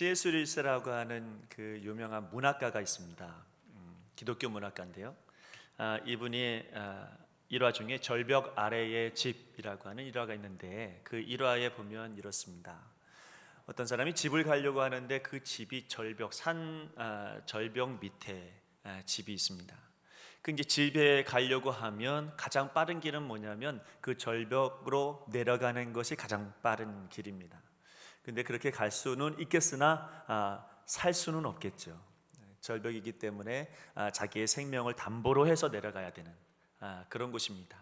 C.S. 루이스라고 하는 그 유명한 문학가가 있습니다. 기독교 문학가인데요. 이분이 일화 중에 절벽 아래의 집이라고 하는 일화가 있는데 그 일화에 보면 이렇습니다. 어떤 사람이 집을 가려고 하는데 그 집이 절벽 밑에 집이 있습니다. 그 이제 집에 가려고 하면 가장 빠른 길은 뭐냐면 그 절벽으로 내려가는 것이 가장 빠른 길입니다. 근데 그렇게 갈 수는 있겠으나 살 수는 없겠죠. 절벽이기 때문에 자기의 생명을 담보로 해서 내려가야 되는 그런 곳입니다.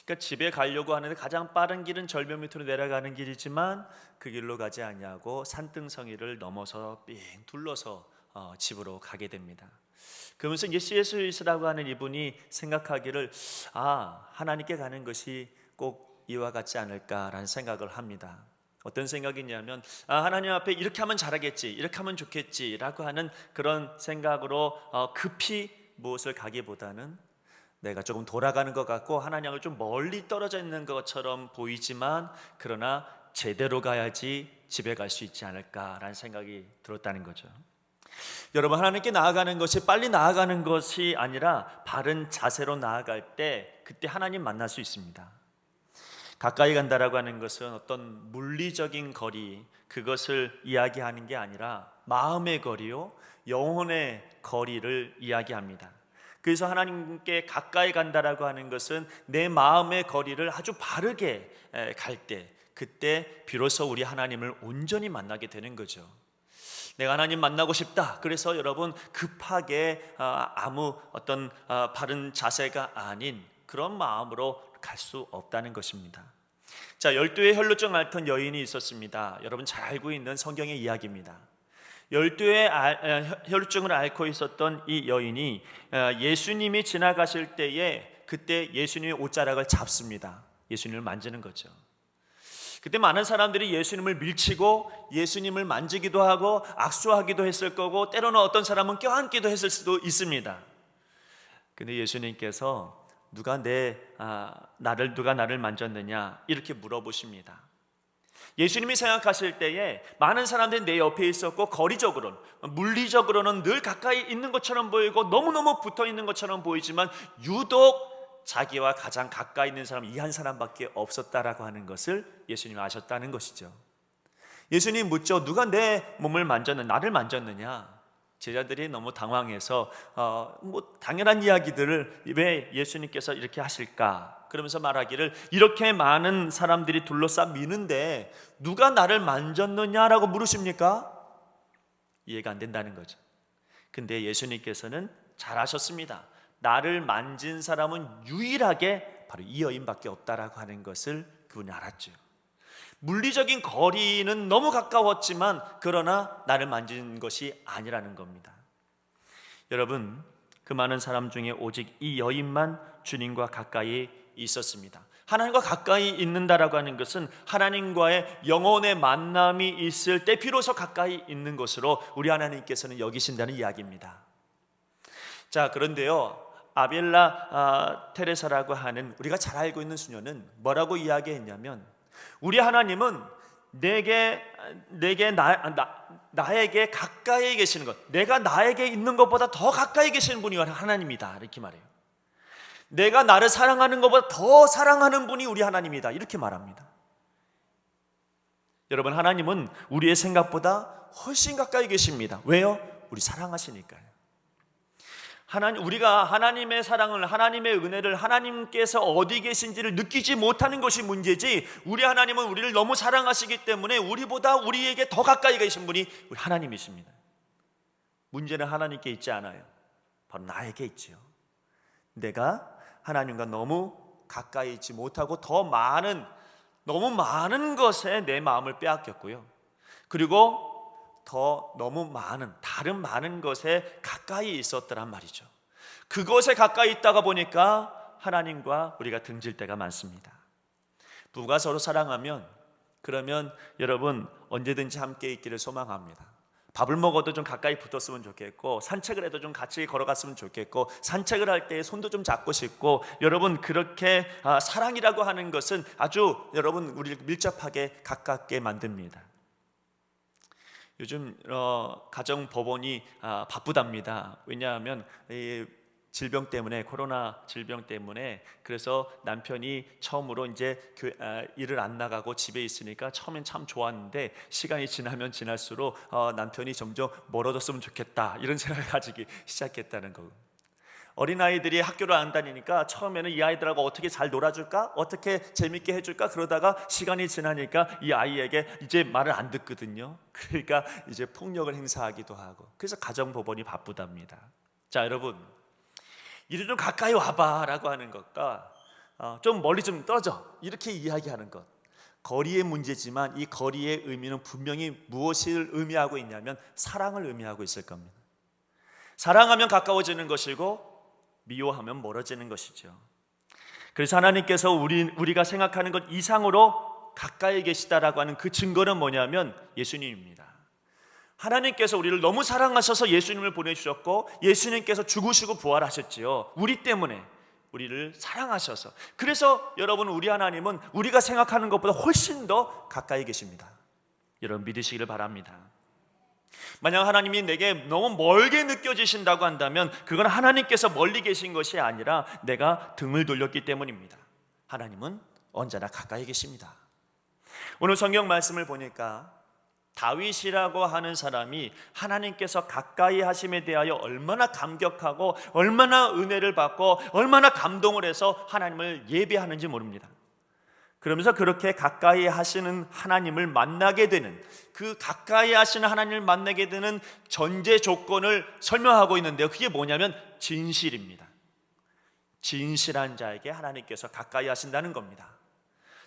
그러니까 집에 가려고 하는데 가장 빠른 길은 절벽 밑으로 내려가는 길이지만 그 길로 가지 아니하고 산등성이를 넘어서 삥 둘러서 집으로 가게 됩니다. 그러면서 이제 C.S. 루이스라고 하는 이분이 생각하기를 하나님께 가는 것이 꼭 이와 같지 않을까라는 생각을 합니다. 어떤 생각이냐면 하나님 앞에 이렇게 하면 잘하겠지, 이렇게 하면 좋겠지라고 하는 그런 생각으로 급히 무엇을 가기보다는 내가 조금 돌아가는 것 같고 하나님을 좀 멀리 떨어져 있는 것처럼 보이지만 그러나 제대로 가야지 집에 갈 수 있지 않을까라는 생각이 들었다는 거죠. 여러분, 하나님께 나아가는 것이 빨리 나아가는 것이 아니라 바른 자세로 나아갈 때 그때 하나님 만날 수 있습니다. 가까이 간다라고 하는 것은 어떤 물리적인 거리, 그것을 이야기하는 게 아니라 마음의 거리요, 영혼의 거리를 이야기합니다. 그래서 하나님께 가까이 간다라고 하는 것은 내 마음의 거리를 아주 바르게 갈 때, 그때 비로소 우리 하나님을 온전히 만나게 되는 거죠. 내가 하나님 만나고 싶다. 그래서 여러분 급하게 아무 어떤 바른 자세가 아닌 그런 마음으로 갈 수 없다는 것입니다. 자, 12의 혈루증 앓던 여인이 있었습니다. 여러분 잘 알고 있는 성경의 이야기입니다. 12의 혈루증을 앓고 있었던 이 여인이 예수님이 지나가실 때에 그때 예수님의 옷자락을 잡습니다. 예수님을 만지는 거죠. 그때 많은 사람들이 예수님을 밀치고 예수님을 만지기도 하고 악수하기도 했을 거고 때로는 어떤 사람은 껴안기도 했을 수도 있습니다. 근데 예수님께서 누가 나를 만졌느냐 이렇게 물어보십니다. 예수님이 생각하실 때에 많은 사람들이 내 옆에 있었고 거리적으로는 물리적으로는 늘 가까이 있는 것처럼 보이고 너무너무 붙어 있는 것처럼 보이지만 유독 자기와 가장 가까이 있는 사람 이 한 사람밖에 없었다라고 하는 것을 예수님이 아셨다는 것이죠. 예수님 묻죠. 누가 내 몸을 나를 만졌느냐? 제자들이 너무 당황해서 당연한 이야기들을 왜 예수님께서 이렇게 하실까? 그러면서 말하기를 이렇게 많은 사람들이 둘러싸 미는데 누가 나를 만졌느냐라고 물으십니까? 이해가 안 된다는 거죠. 근데 예수님께서는 잘 아셨습니다. 나를 만진 사람은 유일하게 바로 이 여인밖에 없다라고 하는 것을 그분이 알았죠. 물리적인 거리는 너무 가까웠지만 그러나 나를 만진 것이 아니라는 겁니다. 여러분, 그 많은 사람 중에 오직 이 여인만 주님과 가까이 있었습니다. 하나님과 가까이 있는다라고 하는 것은 하나님과의 영혼의 만남이 있을 때 비로소 가까이 있는 것으로 우리 하나님께서는 여기신다는 이야기입니다. 자, 그런데요, 아벨라 테레사라고 하는 우리가 잘 알고 있는 수녀는 뭐라고 이야기했냐면 우리 하나님은 나에게 가까이 계시는 것, 내가 나에게 있는 것보다 더 가까이 계시는 분이 하나님이다 이렇게 말해요. 내가 나를 사랑하는 것보다 더 사랑하는 분이 우리 하나님이다 이렇게 말합니다. 여러분, 하나님은 우리의 생각보다 훨씬 가까이 계십니다. 왜요? 우리 사랑하시니까요. 우리가 하나님의 사랑을, 하나님의 은혜를, 하나님께서 어디 계신지를 느끼지 못하는 것이 문제지, 우리 하나님은 우리를 너무 사랑하시기 때문에 우리보다 우리에게 더 가까이 계신 분이 우리 하나님이십니다. 문제는 하나님께 있지 않아요. 바로 나에게 있지요. 내가 하나님과 너무 가까이 있지 못하고 너무 많은 것에 내 마음을 빼앗겼고요. 그리고 너무 다른 많은 것에 가까이 있었더란 말이죠. 그것에 가까이 있다가 보니까 하나님과 우리가 등질 때가 많습니다. 부부가 서로 사랑하면 그러면 여러분 언제든지 함께 있기를 소망합니다. 밥을 먹어도 좀 가까이 붙었으면 좋겠고 산책을 해도 좀 같이 걸어갔으면 좋겠고 산책을 할 때 손도 좀 잡고 싶고 여러분 그렇게 사랑이라고 하는 것은 아주 여러분 우리를 밀접하게 가깝게 만듭니다. 요즘 가정 법원이 바쁘답니다. 왜냐하면 이 질병 때문에, 코로나 질병 때문에, 그래서 남편이 처음으로 이제 일을 안 나가고 집에 있으니까 처음엔 참 좋았는데 시간이 지나면 지날수록 남편이 점점 멀어졌으면 좋겠다, 이런 생각을 가지기 시작했다는 거. 어린아이들이 학교를 안 다니니까 처음에는 이 아이들하고 어떻게 잘 놀아줄까? 어떻게 재밌게 해줄까? 그러다가 시간이 지나니까 이 아이에게 이제 말을 안 듣거든요. 그러니까 이제 폭력을 행사하기도 하고, 그래서 가정법원이 바쁘답니다. 자, 여러분, 이리 좀 가까이 와봐 라고 하는 것과 좀 멀리 좀 떨어져, 이렇게 이야기하는 것, 거리의 문제지만 이 거리의 의미는 분명히 무엇을 의미하고 있냐면 사랑을 의미하고 있을 겁니다. 사랑하면 가까워지는 것이고 미워하면 멀어지는 것이죠. 그래서 하나님께서 우리가 생각하는 것 이상으로 가까이 계시다라고 하는 그 증거는 뭐냐면 예수님입니다. 하나님께서 우리를 너무 사랑하셔서 예수님을 보내주셨고, 예수님께서 죽으시고 부활하셨지요. 우리 때문에, 우리를 사랑하셔서. 그래서 여러분, 우리 하나님은 우리가 생각하는 것보다 훨씬 더 가까이 계십니다. 여러분, 믿으시기를 바랍니다. 만약 하나님이 내게 너무 멀게 느껴지신다고 한다면 그건 하나님께서 멀리 계신 것이 아니라 내가 등을 돌렸기 때문입니다. 하나님은 언제나 가까이 계십니다. 오늘 성경 말씀을 보니까 다윗이라고 하는 사람이 하나님께서 가까이 하심에 대하여 얼마나 감격하고 얼마나 은혜를 받고 얼마나 감동을 해서 하나님을 예배하는지 모릅니다. 그러면서 그렇게 가까이 하시는 하나님을 만나게 되는, 그 가까이 하시는 하나님을 만나게 되는 전제 조건을 설명하고 있는데요, 그게 뭐냐면 진실입니다. 진실한 자에게 하나님께서 가까이 하신다는 겁니다.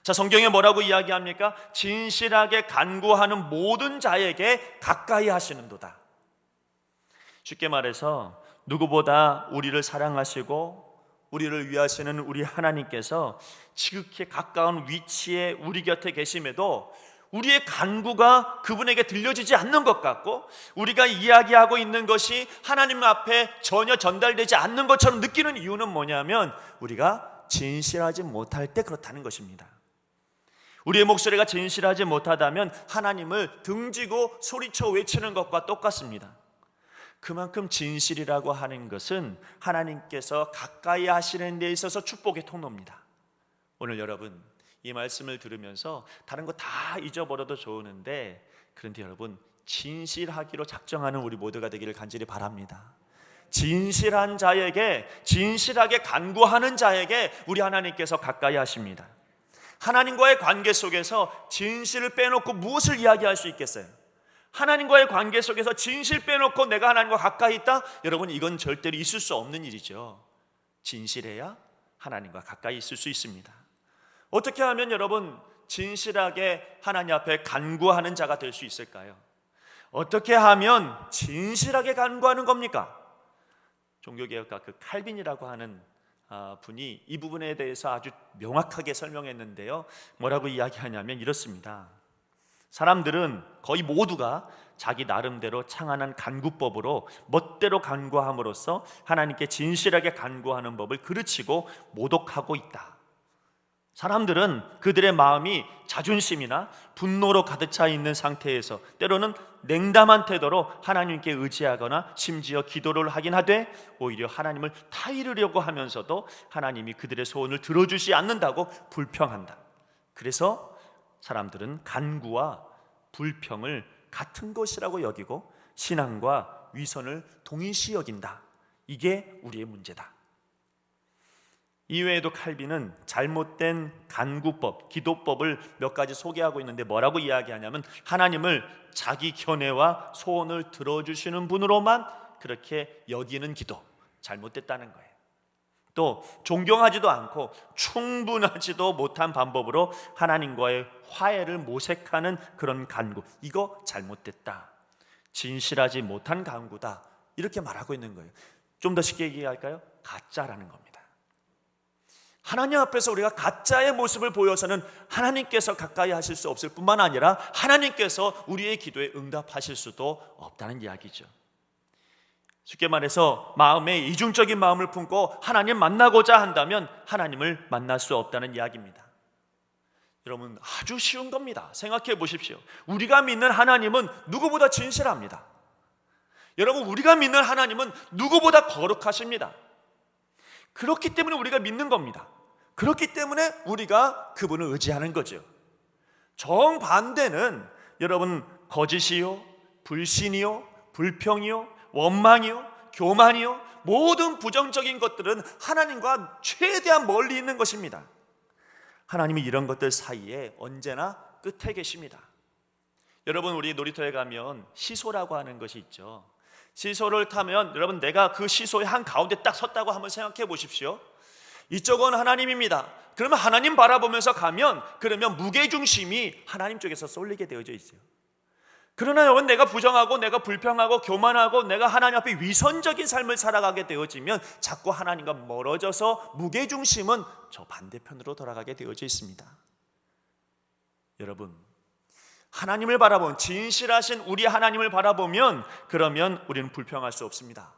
자, 성경에 뭐라고 이야기합니까? 진실하게 간구하는 모든 자에게 가까이 하시는도다. 쉽게 말해서 누구보다 우리를 사랑하시고 우리를 위하시는 우리 하나님께서 지극히 가까운 위치에 우리 곁에 계심에도 우리의 간구가 그분에게 들려지지 않는 것 같고, 우리가 이야기하고 있는 것이 하나님 앞에 전혀 전달되지 않는 것처럼 느끼는 이유는 뭐냐면 우리가 진실하지 못할 때 그렇다는 것입니다. 우리의 목소리가 진실하지 못하다면 하나님을 등지고 소리쳐 외치는 것과 똑같습니다. 그만큼 진실이라고 하는 것은 하나님께서 가까이 하시는 데 있어서 축복의 통로입니다. 오늘 여러분, 이 말씀을 들으면서 다른 거 다 잊어버려도 좋으는데, 그런데 여러분, 진실하기로 작정하는 우리 모두가 되기를 간절히 바랍니다. 진실한 자에게, 진실하게 간구하는 자에게 우리 하나님께서 가까이 하십니다. 하나님과의 관계 속에서 진실을 빼놓고 무엇을 이야기할 수 있겠어요? 하나님과의 관계 속에서 진실 빼놓고 내가 하나님과 가까이 있다? 여러분, 이건 절대로 있을 수 없는 일이죠. 진실해야 하나님과 가까이 있을 수 있습니다. 어떻게 하면 여러분 진실하게 하나님 앞에 간구하는 자가 될 수 있을까요? 어떻게 하면 진실하게 간구하는 겁니까? 종교개혁가 그 칼빈이라고 하는 분이 이 부분에 대해서 아주 명확하게 설명했는데요, 뭐라고 이야기하냐면 이렇습니다. 사람들은 거의 모두가 자기 나름대로 창안한 간구법으로 멋대로 간구함으로써 하나님께 진실하게 간구하는 법을 가르치고 모독하고 있다. 사람들은 그들의 마음이 자존심이나 분노로 가득 차 있는 상태에서 때로는 냉담한 태도로 하나님께 의지하거나 심지어 기도를 하긴 하되 오히려 하나님을 타이르려고 하면서도 하나님이 그들의 소원을 들어주지 않는다고 불평한다. 그래서 사람들은 간구와 불평을 같은 것이라고 여기고 신앙과 위선을 동일시 여긴다. 이게 우리의 문제다. 이외에도 칼빈은 잘못된 간구법, 기도법을 몇 가지 소개하고 있는데 뭐라고 이야기하냐면 하나님을 자기 견해와 소원을 들어주시는 분으로만 그렇게 여기는 기도, 잘못됐다는 거예요. 또 존경하지도 않고 충분하지도 못한 방법으로 하나님과의 화해를 모색하는 그런 간구, 이거 잘못됐다. 진실하지 못한 간구다. 이렇게 말하고 있는 거예요. 좀 더 쉽게 얘기할까요? 가짜라는 겁니다. 하나님 앞에서 우리가 가짜의 모습을 보여서는 하나님께서 가까이 하실 수 없을 뿐만 아니라 하나님께서 우리의 기도에 응답하실 수도 없다는 이야기죠. 쉽게 말해서 마음에 이중적인 마음을 품고 하나님 만나고자 한다면 하나님을 만날 수 없다는 이야기입니다. 여러분, 아주 쉬운 겁니다. 생각해 보십시오. 우리가 믿는 하나님은 누구보다 진실합니다. 여러분, 우리가 믿는 하나님은 누구보다 거룩하십니다. 그렇기 때문에 우리가 믿는 겁니다. 그렇기 때문에 우리가 그분을 의지하는 거죠. 정반대는 여러분, 거짓이요, 불신이요, 불평이요, 원망이요, 교만이요, 모든 부정적인 것들은 하나님과 최대한 멀리 있는 것입니다. 하나님이 이런 것들 사이에 언제나 끝에 계십니다. 여러분, 우리 놀이터에 가면 시소라고 하는 것이 있죠. 시소를 타면 여러분, 내가 그 시소의 한가운데 딱 섰다고 한번 생각해 보십시오. 이쪽은 하나님입니다. 그러면 하나님 바라보면서 가면, 그러면 무게중심이 하나님 쪽에서 쏠리게 되어져 있어요. 그러나 여러분, 내가 부정하고 내가 불평하고 교만하고 내가 하나님 앞에 위선적인 삶을 살아가게 되어지면 자꾸 하나님과 멀어져서 무게중심은 저 반대편으로 돌아가게 되어져 있습니다. 여러분, 하나님을 바라보면, 진실하신 우리 하나님을 바라보면, 그러면 우리는 불평할 수 없습니다.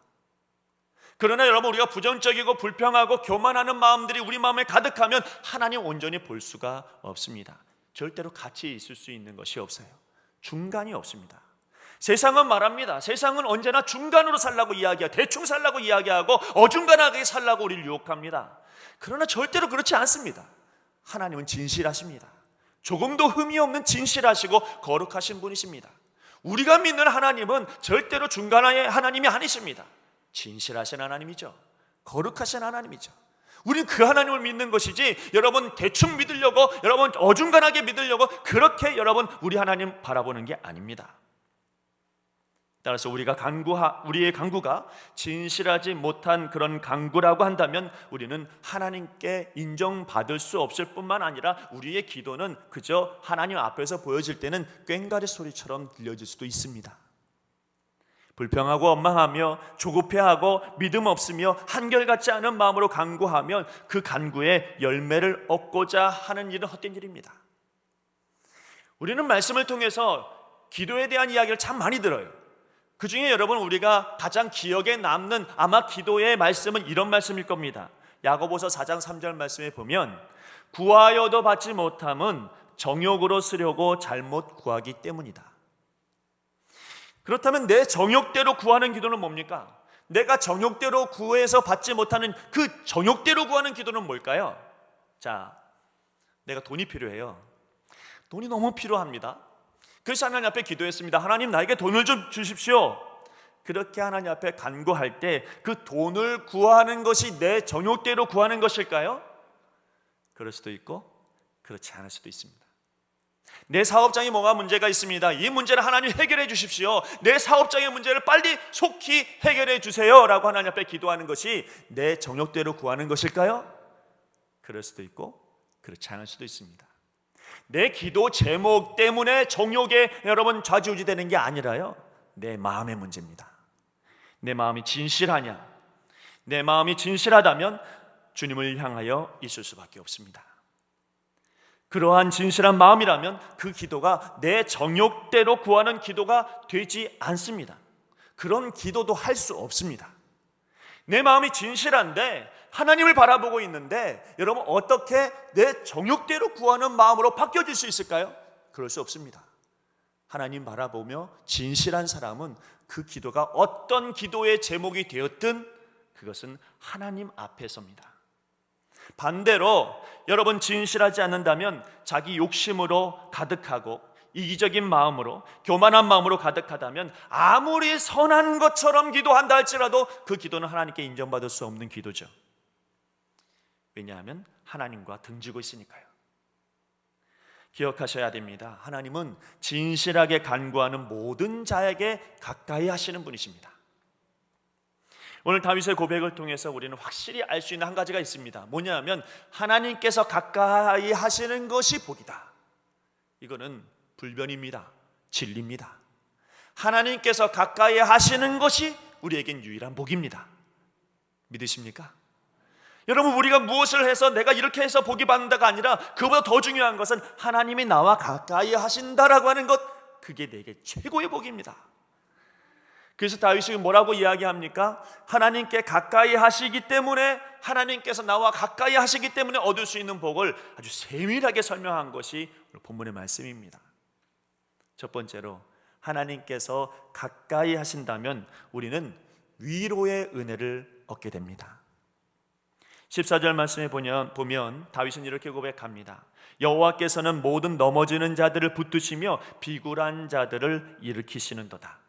그러나 여러분, 우리가 부정적이고 불평하고 교만하는 마음들이 우리 마음에 가득하면 하나님 온전히 볼 수가 없습니다. 절대로 같이 있을 수 있는 것이 없어요. 중간이 없습니다. 세상은 말합니다. 세상은 언제나 중간으로 살라고 이야기하고, 대충 살라고 이야기하고, 어중간하게 살라고 우리를 유혹합니다. 그러나 절대로 그렇지 않습니다. 하나님은 진실하십니다. 조금도 흠이 없는 진실하시고 거룩하신 분이십니다. 우리가 믿는 하나님은 절대로 중간의 하나님이 아니십니다. 진실하신 하나님이죠. 거룩하신 하나님이죠. 우리는 그 하나님을 믿는 것이지, 여러분 대충 믿으려고, 여러분 어중간하게 믿으려고 그렇게 여러분 우리 하나님 바라보는 게 아닙니다. 따라서 우리의 간구가 진실하지 못한 그런 간구라고 한다면 우리는 하나님께 인정받을 수 없을 뿐만 아니라 우리의 기도는 그저 하나님 앞에서 보여질 때는 꽹과리 소리처럼 들려질 수도 있습니다. 불평하고 원망하며 조급해하고 믿음 없으며 한결같지 않은 마음으로 간구하면 그 간구에 열매를 얻고자 하는 일은 헛된 일입니다. 우리는 말씀을 통해서 기도에 대한 이야기를 참 많이 들어요. 그 중에 여러분, 우리가 가장 기억에 남는 아마 기도의 말씀은 이런 말씀일 겁니다. 야고보서 4장 3절 말씀에 보면, 구하여도 받지 못함은 정욕으로 쓰려고 잘못 구하기 때문이다. 그렇다면 내 정욕대로 구하는 기도는 뭡니까? 내가 정욕대로 구해서 받지 못하는 그 정욕대로 구하는 기도는 뭘까요? 자, 내가 돈이 필요해요. 돈이 너무 필요합니다. 그래서 하나님 앞에 기도했습니다. 하나님, 나에게 돈을 좀 주십시오. 그렇게 하나님 앞에 간구할 때 그 돈을 구하는 것이 내 정욕대로 구하는 것일까요? 그럴 수도 있고 그렇지 않을 수도 있습니다. 내 사업장에 뭐가 문제가 있습니다. 이 문제를 하나님 해결해 주십시오. 내 사업장의 문제를 빨리 속히 해결해 주세요 라고 하나님 앞에 기도하는 것이 내 정욕대로 구하는 것일까요? 그럴 수도 있고 그렇지 않을 수도 있습니다. 내 기도 제목 때문에 정욕에 여러분 좌지우지 되는 게 아니라요, 내 마음의 문제입니다. 내 마음이 진실하냐? 내 마음이 진실하다면 주님을 향하여 있을 수밖에 없습니다. 그러한 진실한 마음이라면 그 기도가 내 정욕대로 구하는 기도가 되지 않습니다. 그런 기도도 할 수 없습니다. 내 마음이 진실한데 하나님을 바라보고 있는데 여러분, 어떻게 내 정욕대로 구하는 마음으로 바뀌어질 수 있을까요? 그럴 수 없습니다. 하나님 바라보며 진실한 사람은 그 기도가 어떤 기도의 제목이 되었든 그것은 하나님 앞에서입니다. 반대로 여러분, 진실하지 않는다면 자기 욕심으로 가득하고 이기적인 마음으로, 교만한 마음으로 가득하다면 아무리 선한 것처럼 기도한다 할지라도 그 기도는 하나님께 인정받을 수 없는 기도죠. 왜냐하면 하나님과 등지고 있으니까요. 기억하셔야 됩니다. 하나님은 진실하게 간구하는 모든 자에게 가까이 하시는 분이십니다. 오늘 다윗의 고백을 통해서 우리는 확실히 알 수 있는 한 가지가 있습니다. 뭐냐면 하나님께서 가까이 하시는 것이 복이다. 이거는 불변입니다. 진리입니다. 하나님께서 가까이 하시는 것이 우리에겐 유일한 복입니다. 믿으십니까? 여러분, 우리가 무엇을 해서 내가 이렇게 해서 복이 받는다가 아니라 그보다 더 중요한 것은 하나님이 나와 가까이 하신다라고 하는 것, 그게 내게 최고의 복입니다. 그래서 다윗이 뭐라고 이야기합니까? 하나님께 가까이 하시기 때문에, 하나님께서 나와 가까이 하시기 때문에 얻을 수 있는 복을 아주 세밀하게 설명한 것이 오늘 본문의 말씀입니다. 첫 번째로, 하나님께서 가까이 하신다면 우리는 위로의 은혜를 얻게 됩니다. 14절 말씀에 보면 다윗은 이렇게 고백합니다. 여호와께서는 모든 넘어지는 자들을 붙드시며 비굴한 자들을 일으키시는도다.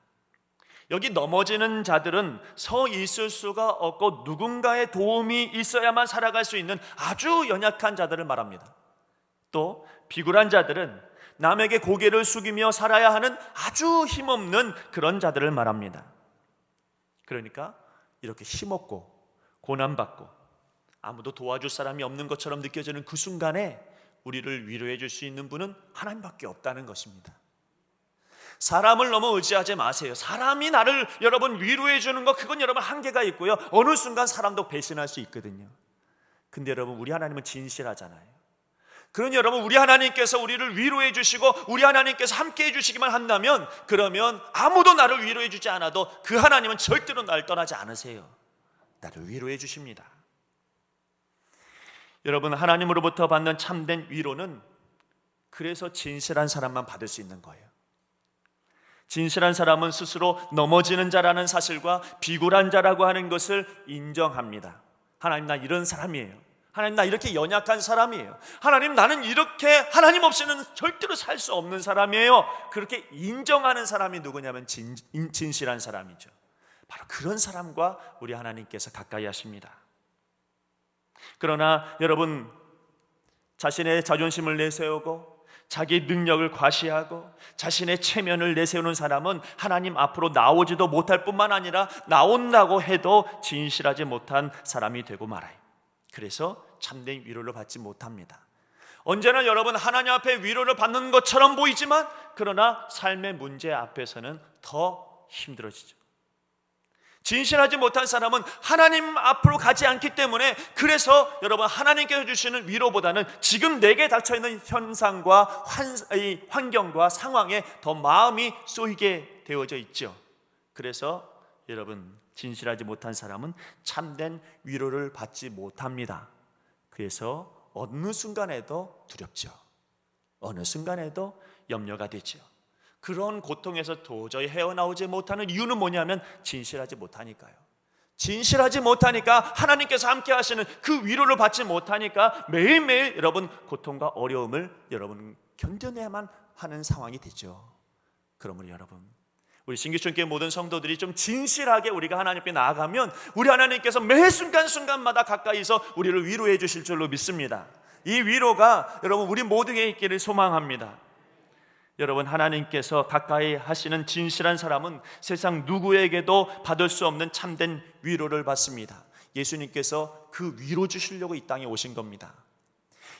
여기 넘어지는 자들은 서 있을 수가 없고 누군가의 도움이 있어야만 살아갈 수 있는 아주 연약한 자들을 말합니다. 또 비굴한 자들은 남에게 고개를 숙이며 살아야 하는 아주 힘없는 그런 자들을 말합니다. 그러니까 이렇게 힘없고 고난받고 아무도 도와줄 사람이 없는 것처럼 느껴지는 그 순간에 우리를 위로해 줄 수 있는 분은 하나님밖에 없다는 것입니다. 사람을 너무 의지하지 마세요. 사람이 나를 여러분 위로해 주는 거, 그건 여러분 한계가 있고요, 어느 순간 사람도 배신할 수 있거든요. 근데 여러분, 우리 하나님은 진실하잖아요. 그러니 여러분, 우리 하나님께서 우리를 위로해 주시고 우리 하나님께서 함께 해 주시기만 한다면, 그러면 아무도 나를 위로해 주지 않아도 그 하나님은 절대로 날 떠나지 않으세요. 나를 위로해 주십니다. 여러분, 하나님으로부터 받는 참된 위로는 그래서 진실한 사람만 받을 수 있는 거예요. 진실한 사람은 스스로 넘어지는 자라는 사실과 비굴한 자라고 하는 것을 인정합니다. 하나님, 나 이런 사람이에요. 하나님, 나 이렇게 연약한 사람이에요. 하나님, 나는 이렇게 하나님 없이는 절대로 살 수 없는 사람이에요. 그렇게 인정하는 사람이 누구냐면 진실한 사람이죠. 바로 그런 사람과 우리 하나님께서 가까이 하십니다. 그러나 여러분, 자신의 자존심을 내세우고 자기 능력을 과시하고 자신의 체면을 내세우는 사람은 하나님 앞으로 나오지도 못할 뿐만 아니라 나온다고 해도 진실하지 못한 사람이 되고 말아요. 그래서 참된 위로를 받지 못합니다. 언제나 여러분, 하나님 앞에 위로를 받는 것처럼 보이지만 그러나 삶의 문제 앞에서는 더 힘들어지죠. 진실하지 못한 사람은 하나님 앞으로 가지 않기 때문에, 그래서 여러분, 하나님께서 주시는 위로보다는 지금 내게 닥쳐있는 현상과 환경과 상황에 더 마음이 쏘이게 되어져 있죠. 그래서 여러분, 진실하지 못한 사람은 참된 위로를 받지 못합니다. 그래서 어느 순간에도 두렵죠. 어느 순간에도 염려가 되죠. 그런 고통에서 도저히 헤어나오지 못하는 이유는 뭐냐면 진실하지 못하니까요. 진실하지 못하니까, 하나님께서 함께 하시는 그 위로를 받지 못하니까 매일매일 여러분, 고통과 어려움을 여러분 견뎌내야만 하는 상황이 되죠. 그러므로 여러분, 우리 신기촌교회 모든 성도들이 좀 진실하게 우리가 하나님 앞에 나아가면 우리 하나님께서 매 순간순간마다 가까이서 우리를 위로해 주실 줄로 믿습니다. 이 위로가 여러분 우리 모두에게 있기를 소망합니다. 여러분, 하나님께서 가까이 하시는 진실한 사람은 세상 누구에게도 받을 수 없는 참된 위로를 받습니다. 예수님께서 그 위로 주시려고 이 땅에 오신 겁니다.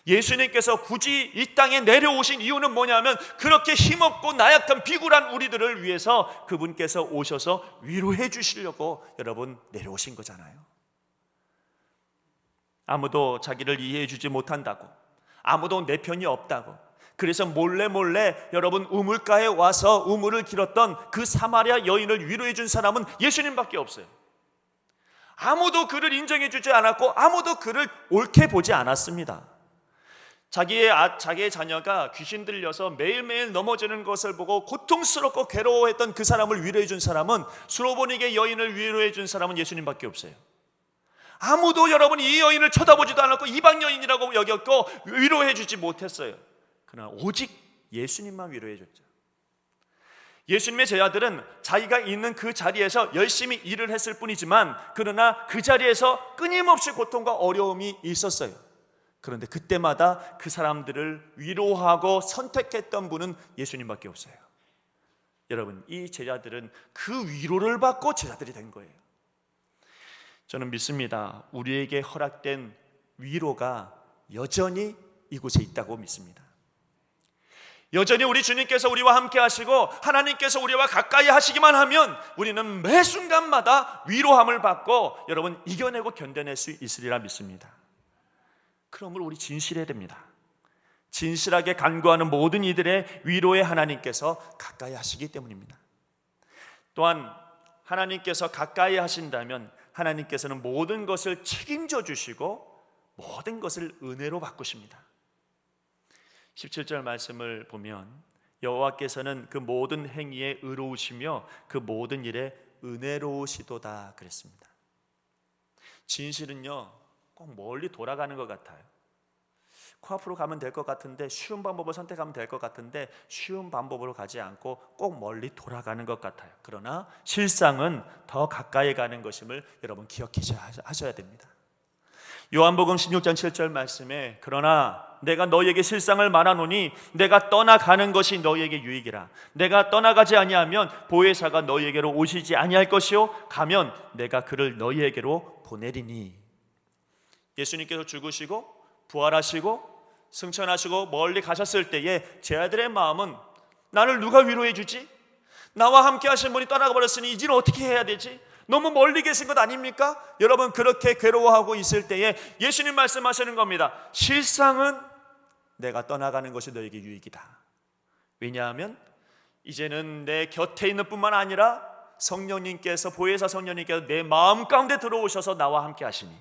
예수님께서 굳이 이 땅에 내려오신 이유는 뭐냐면, 그렇게 힘없고 나약한 비굴한 우리들을 위해서 그분께서 오셔서 위로해 주시려고 여러분 내려오신 거잖아요. 아무도 자기를 이해해 주지 못한다고, 아무도 내 편이 없다고, 그래서 몰래 여러분 우물가에 와서 우물을 길었던 그 사마리아 여인을 위로해 준 사람은 예수님밖에 없어요. 아무도 그를 인정해 주지 않았고 아무도 그를 옳게 보지 않았습니다. 자기의 자녀가 귀신 들려서 매일매일 넘어지는 것을 보고 고통스럽고 괴로워했던 그 사람을 위로해 준 사람은, 수로보니게 여인을 위로해 준 사람은 예수님밖에 없어요. 아무도 여러분 이 여인을 쳐다보지도 않았고 이방 여인이라고 여겼고 위로해 주지 못했어요. 그러나 오직 예수님만 위로해 줬죠. 예수님의 제자들은 자기가 있는 그 자리에서 열심히 일을 했을 뿐이지만, 그러나 그 자리에서 끊임없이 고통과 어려움이 있었어요. 그런데 그때마다 그 사람들을 위로하고 선택했던 분은 예수님밖에 없어요. 여러분, 이 제자들은 그 위로를 받고 제자들이 된 거예요. 저는 믿습니다. 우리에게 허락된 위로가 여전히 이곳에 있다고 믿습니다. 여전히 우리 주님께서 우리와 함께 하시고 하나님께서 우리와 가까이 하시기만 하면 우리는 매 순간마다 위로함을 받고 여러분 이겨내고 견뎌낼 수 있으리라 믿습니다. 그러므로 우리 진실해야 됩니다. 진실하게 간구하는 모든 이들의 위로에 하나님께서 가까이 하시기 때문입니다. 또한 하나님께서 가까이 하신다면 하나님께서는 모든 것을 책임져 주시고 모든 것을 은혜로 바꾸십니다. 17절 말씀을 보면 여호와께서는 그 모든 행위에 의로우시며 그 모든 일에 은혜로우시도다 그랬습니다. 진실은요 꼭 멀리 돌아가는 것 같아요. 코앞으로 가면 될 것 같은데, 쉬운 방법을 선택하면 될 것 같은데 쉬운 방법으로 가지 않고 꼭 멀리 돌아가는 것 같아요. 그러나 실상은 더 가까이 가는 것임을 여러분 기억하셔야 됩니다. 요한복음 16장 7절 말씀에 그러나 내가 너희에게 실상을 말하노니 내가 떠나가는 것이 너희에게 유익이라. 내가 떠나가지 아니하면 보혜사가 너희에게로 오시지 아니할 것이요 가면 내가 그를 너희에게로 보내리니. 예수님께서 죽으시고 부활하시고 승천하시고 멀리 가셨을 때에 제 아들의 마음은 나를 누가 위로해 주지? 나와 함께 하신 분이 떠나가 버렸으니 이제는 어떻게 해야 되지? 너무 멀리 계신 것 아닙니까? 여러분 그렇게 괴로워하고 있을 때에 예수님 말씀하시는 겁니다. 실상은 내가 떠나가는 것이 너에게 유익이다. 왜냐하면 이제는 내 곁에 있는 뿐만 아니라 성령님께서, 보혜사 성령님께서 내 마음 가운데 들어오셔서 나와 함께 하시니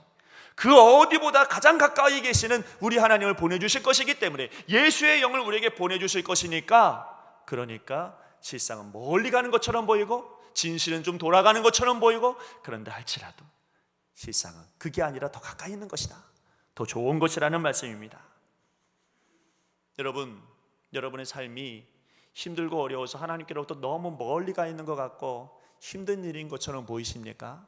그 어디보다 가장 가까이 계시는 우리 하나님을 보내주실 것이기 때문에, 예수의 영을 우리에게 보내주실 것이니까, 그러니까 실상은 멀리 가는 것처럼 보이고 진실은 좀 돌아가는 것처럼 보이고, 그런다 할지라도 실상은 그게 아니라 더 가까이 있는 것이다, 더 좋은 것이라는 말씀입니다. 여러분의 삶이 힘들고 어려워서 하나님께로부터 너무 멀리 가 있는 것 같고 힘든 일인 것처럼 보이십니까?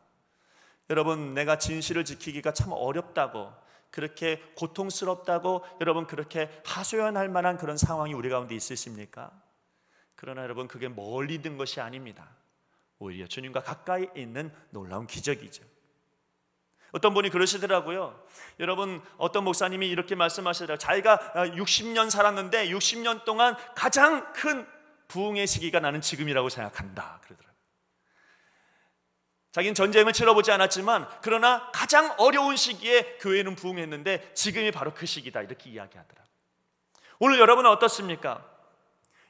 여러분, 내가 진실을 지키기가 참 어렵다고, 그렇게 고통스럽다고 여러분 그렇게 하소연할 만한 그런 상황이 우리 가운데 있으십니까? 그러나 여러분 그게 멀리 있는 것이 아닙니다. 오히려 주님과 가까이 있는 놀라운 기적이죠. 어떤 분이 그러시더라고요. 여러분, 어떤 목사님이 이렇게 말씀하시더라고요. 자기가 60년 살았는데 60년 동안 가장 큰 부흥의 시기가 나는 지금이라고 생각한다 그러더라고요. 자기는 전쟁을 치러보지 않았지만 그러나 가장 어려운 시기에 교회는 부흥했는데 지금이 바로 그 시기다, 이렇게 이야기하더라고요. 오늘 여러분은 어떻습니까?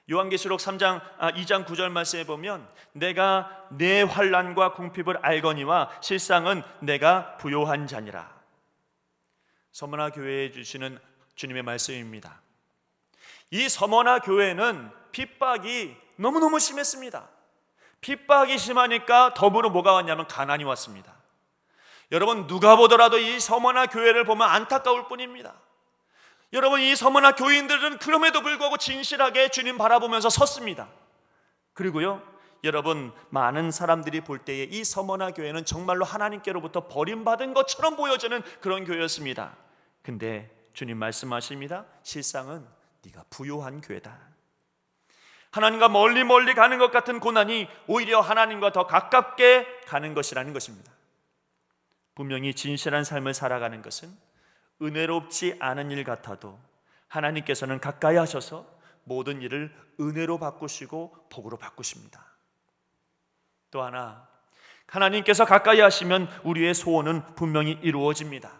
요한계시록 2장 9절 말씀에 보면 내가 내 환난과 궁핍을 알거니와 실상은 내가 부요한 자니라. 서머나 교회에 주시는 주님의 말씀입니다. 이 서머나 교회는 핍박이 너무너무 심했습니다. 핍박이 심하니까 더불어 뭐가 왔냐면 가난이 왔습니다. 여러분, 누가 보더라도 이 서머나 교회를 보면 안타까울 뿐입니다. 여러분, 이 서머나 교인들은 그럼에도 불구하고 진실하게 주님 바라보면서 섰습니다. 그리고요, 여러분, 많은 사람들이 볼 때에 이 서머나 교회는 정말로 하나님께로부터 버림받은 것처럼 보여지는 그런 교회였습니다. 근데 주님 말씀하십니다. 실상은 네가 부요한 교회다. 하나님과 멀리 가는 것 같은 고난이 오히려 하나님과 더 가깝게 가는 것이라는 것입니다. 분명히 진실한 삶을 살아가는 것은 은혜롭지 않은 일 같아도 하나님께서는 가까이 하셔서 모든 일을 은혜로 바꾸시고 복으로 바꾸십니다. 또 하나, 하나님께서 가까이 하시면 우리의 소원은 분명히 이루어집니다.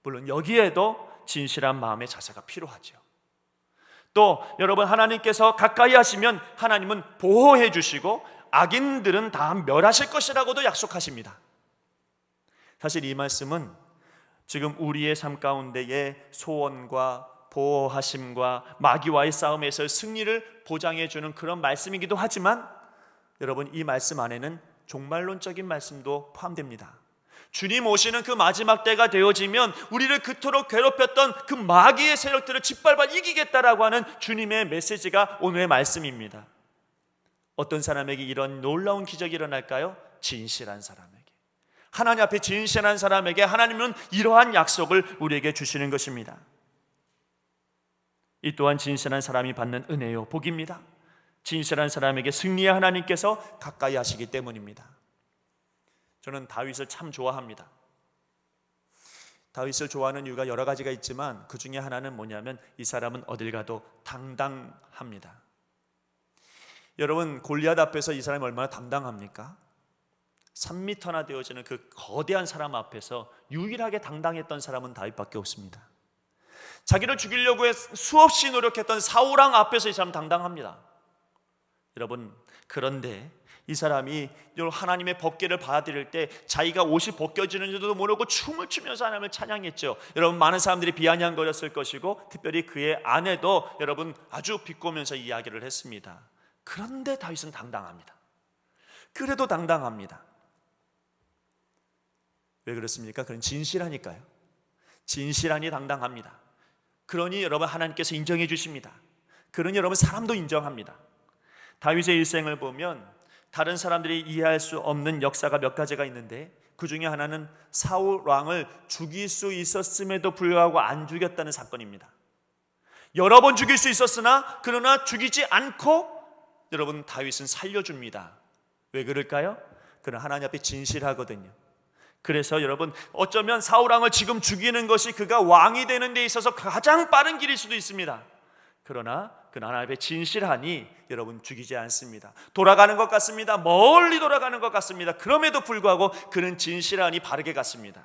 물론 여기에도 진실한 마음의 자세가 필요하죠. 또 여러분, 하나님께서 가까이 하시면 하나님은 보호해 주시고 악인들은 다 멸하실 것이라고도 약속하십니다. 사실 이 말씀은 지금 우리의 삶 가운데의 소원과 보호하심과 마귀와의 싸움에서의 승리를 보장해 주는 그런 말씀이기도 하지만, 여러분, 이 말씀 안에는 종말론적인 말씀도 포함됩니다. 주님 오시는 그 마지막 때가 되어지면 우리를 그토록 괴롭혔던 그 마귀의 세력들을 짓밟아 이기겠다라고 하는 주님의 메시지가 오늘의 말씀입니다. 어떤 사람에게 이런 놀라운 기적이 일어날까요? 진실한 사람에게, 하나님 앞에 진실한 사람에게 하나님은 이러한 약속을 우리에게 주시는 것입니다. 이 또한 진실한 사람이 받는 은혜요, 복입니다. 진실한 사람에게 승리의 하나님께서 가까이 하시기 때문입니다. 저는 다윗을 참 좋아합니다. 다윗을 좋아하는 이유가 여러 가지가 있지만 그 중에 하나는 뭐냐면 이 사람은 어딜 가도 당당합니다. 여러분, 골리앗 앞에서 이 사람이 얼마나 당당합니까? 3m나 되어지는 그 거대한 사람 앞에서 유일하게 당당했던 사람은 다윗밖에 없습니다. 자기를 죽이려고 수없이 노력했던 사울왕 앞에서 이 사람 당당합니다. 여러분, 그런데 이 사람이 하나님의 법궤를 받아들일 때 자기가 옷이 벗겨지는지도 모르고 춤을 추면서 하나님을 찬양했죠. 여러분, 많은 사람들이 비아냥거렸을 것이고 특별히 그의 아내도 여러분 아주 비꼬면서 이야기를 했습니다. 그런데 다윗은 당당합니다. 그래도 당당합니다. 왜 그렇습니까? 그건 진실하니까요. 진실하니 당당합니다. 그러니 여러분 하나님께서 인정해 주십니다. 그러니 여러분 사람도 인정합니다. 다윗의 일생을 보면 다른 사람들이 이해할 수 없는 역사가 몇 가지가 있는데 그 중에 하나는 사울 왕을 죽일 수 있었음에도 불구하고 안 죽였다는 사건입니다. 여러 번 죽일 수 있었으나 그러나 죽이지 않고 여러분 다윗은 살려줍니다. 왜 그럴까요? 그는 하나님 앞에 진실하거든요. 그래서 여러분 어쩌면 사울 왕을 지금 죽이는 것이 그가 왕이 되는 데 있어서 가장 빠른 길일 수도 있습니다. 그러나 그는 하나님 앞에 진실하니 여러분 죽이지 않습니다. 돌아가는 것 같습니다. 멀리 돌아가는 것 같습니다. 그럼에도 불구하고 그는 진실하니 바르게 갔습니다.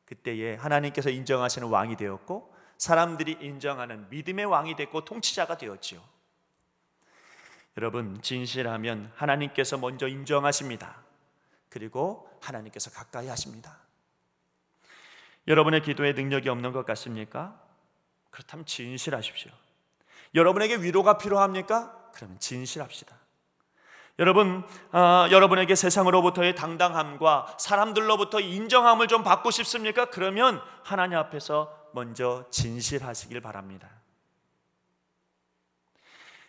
그때에 하나님께서 인정하시는 왕이 되었고 사람들이 인정하는 믿음의 왕이 됐고 통치자가 되었지요. 여러분 진실하면 하나님께서 먼저 인정하십니다. 그리고 하나님께서 가까이 하십니다. 여러분의 기도에 능력이 없는 것 같습니까? 그렇다면 진실하십시오. 여러분에게 위로가 필요합니까? 그러면 진실합시다. 여러분, 여러분에게 세상으로부터의 당당함과 사람들로부터 인정함을 좀 받고 싶습니까? 그러면 하나님 앞에서 먼저 진실하시길 바랍니다.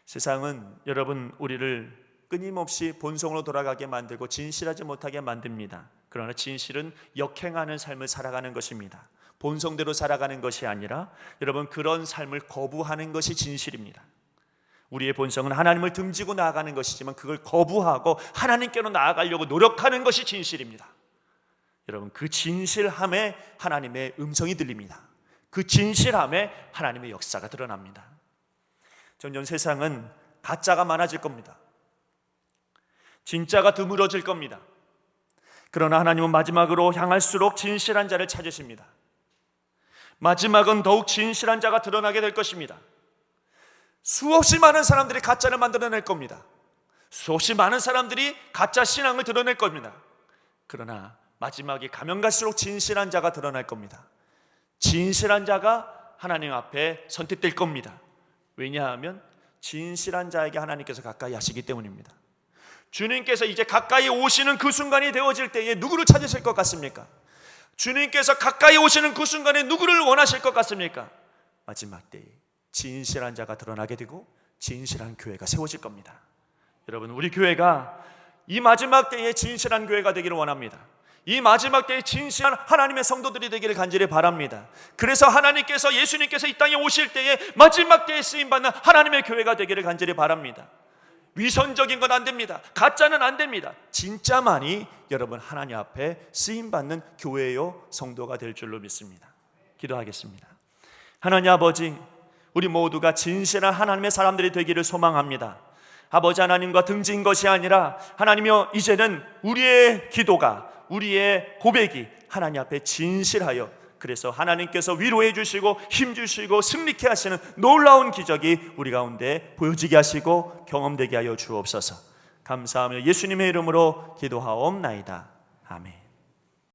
세상은 여러분 우리를 끊임없이 본성으로 돌아가게 만들고 진실하지 못하게 만듭니다. 그러나 진실은 역행하는 삶을 살아가는 것입니다. 본성대로 살아가는 것이 아니라 여러분 그런 삶을 거부하는 것이 진실입니다. 우리의 본성은 하나님을 등지고 나아가는 것이지만 그걸 거부하고 하나님께로 나아가려고 노력하는 것이 진실입니다. 여러분 그 진실함에 하나님의 음성이 들립니다. 그 진실함에 하나님의 역사가 드러납니다. 점점 세상은 가짜가 많아질 겁니다. 진짜가 드물어질 겁니다. 그러나 하나님은 마지막으로 향할수록 진실한 자를 찾으십니다. 마지막은 더욱 진실한 자가 드러나게 될 것입니다. 수없이 많은 사람들이 가짜를 만들어낼 겁니다. 수없이 많은 사람들이 가짜 신앙을 드러낼 겁니다. 그러나 마지막에 가면 갈수록 진실한 자가 드러날 겁니다. 진실한 자가 하나님 앞에 선택될 겁니다. 왜냐하면 진실한 자에게 하나님께서 가까이 하시기 때문입니다. 주님께서 이제 가까이 오시는 그 순간이 되어질 때에 누구를 찾으실 것 같습니까? 주님께서 가까이 오시는 그 순간에 누구를 원하실 것 같습니까? 마지막 때에 진실한 자가 드러나게 되고 진실한 교회가 세워질 겁니다. 여러분 우리 교회가 이 마지막 때에 진실한 교회가 되기를 원합니다. 이 마지막 때에 진실한 하나님의 성도들이 되기를 간절히 바랍니다. 그래서 하나님께서 예수님께서 이 땅에 오실 때에 마지막 때에 쓰임받는 하나님의 교회가 되기를 간절히 바랍니다. 위선적인 건 안 됩니다. 가짜는 안 됩니다. 진짜만이 여러분 하나님 앞에 쓰임받는 교회요 성도가 될 줄로 믿습니다. 기도하겠습니다. 하나님 아버지, 우리 모두가 진실한 하나님의 사람들이 되기를 소망합니다. 아버지 하나님과 등진 것이 아니라 하나님이여 이제는 우리의 기도가 우리의 고백이 하나님 앞에 진실하여 그래서 하나님께서 위로해 주시고 힘 주시고 승리케 하시는 놀라운 기적이 우리 가운데 보여지게 하시고 경험되게 하여 주옵소서. 감사하며 예수님의 이름으로 기도하옵나이다. 아멘.